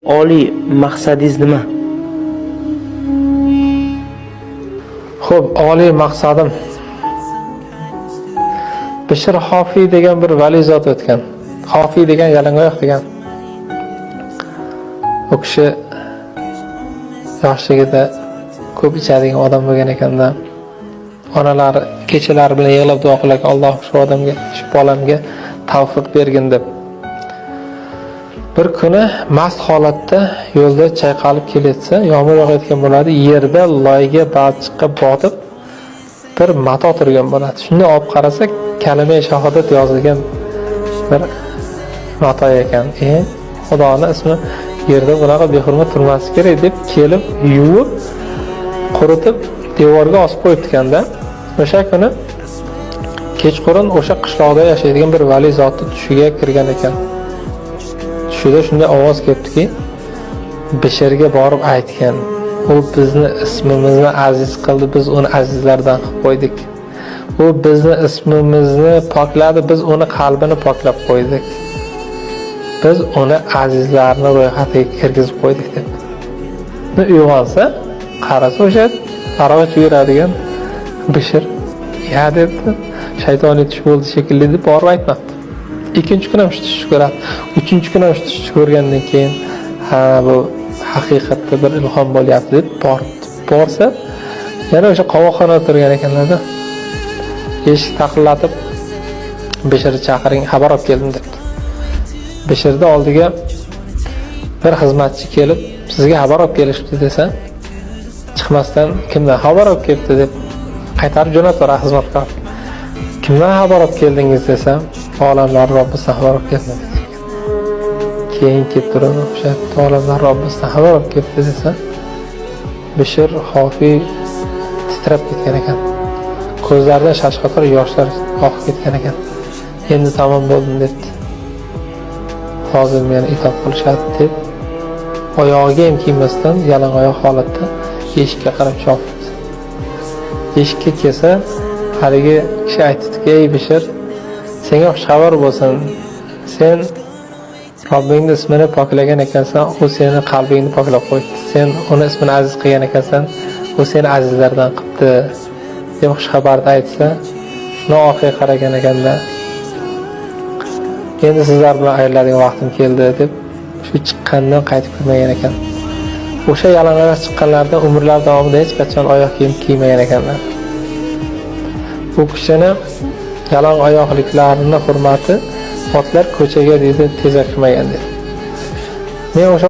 Oliy maqsadingiz nima? Xo'p, oliy maqsadim Bishr Hofiy degan bir vali zot o'tgan. Hofiy degan yalangoyoq degan. U kishi yoshligida ko'p ichadigan odam bo'lgan ekanda, onalari kechalari bilan yig'lab duo qilar ekan, Alloh shu odamga, shu bolamga tavfiq bergin deb. Bir kuni mast holatda yo'lda chayqalib kelayotsa, yomg'ir yog'ayotgan bo'ladi, yerda loyga balchiqqa botib bir mato turgan bo'ladi. Shunda olib qarasa, kalima shahodat yozilgan bir mato ekan. Xudoning ismi yerda bunaqa behurmat turmasi kerak deb kelib yuvib, quritib devorga osib qo'yibdi-kanda. O'sha kuni kechqurun o'sha qishloqda yashaydigan bir vali zotni tushiga kirgan ekan. Tushida shunday ovoz kelibdiki, Bishrga borib aytgan, u bizni ismimizni aziz qildi, biz uni azizlardan qilib qo'ydik. U bizni ismimizni pokladi, biz uni qalbini poklab qo'ydik. Biz uni azizlarni ro'yxatiga kirgizib qo'ydik deb. Uyg'onsa, qarasa o'sha aravacha yuradigan Bishr, "Ya" debdi, "Shaytoniy tush bo'ldi shekilli" deb borib aytmabdi. Ikkinchi kun ham shu tushni ko'radi. Uchinchi kun ham shu tushni ko'rgandan keyin, "Ha, bu haqiqatda bir ilhom bo'lyapti" deb borsa, yana o'sha qovoqxonada turgan ekanlarda. Eshik taqillatib, "Bishrni chaqiring, xabar olib keldim" debdi. Bishrni oldiga bir xizmatchi kelib, "Sizga xabar olib kelishdi" desa, chiqmasdan "Kimdan xabar olib kelibdi" deb qaytarib jo'natadi xizmatkor. "Kimdan xabar olib keldingiz" desa, "Olamlar Robbisidan xabar olib keldim" dedi. Keyin kelib turib, o'sha olamlar Robbisidan xabar olib kelibdi desa, Bishr Hofiy titrab ketgan ekan. Ko'zlaridan shashqator yoshlar oqib ketgan ekan. "Endi tamom bo'ldim" dedi. "Hozir meni itob qilishadi" deb oyog'iga ham kiymasdan yalangoyoq holatda eshikka qarab chopdi. Eshikka kelsa, haligi kishi aytdiki, "Ey Bishr, senga xushxabar bo'lsin. Sen Robbingning ismini poklagan ekansan, u seni qalbingni poklab qo'ydi. Sen uni ismini aziz qilgan ekansan, u seni azizlardan qildi" deb xushxabarni aytsa, shuni orqaga qaragan ekanda, "Endi sizlar bilan ayriladigan vaqtim keldi" deb shu chiqqandan qaytib kelmagan ekan. O'sha yalangoyoq chiqqanlarda umrlar davomida hech qachon oyoq kiyim kiymagan ekanlar. Bu kishini yalang oyoqliklarini hurmati otlar ko'chaga deydi tezak qilmagan dedi. Men o'sha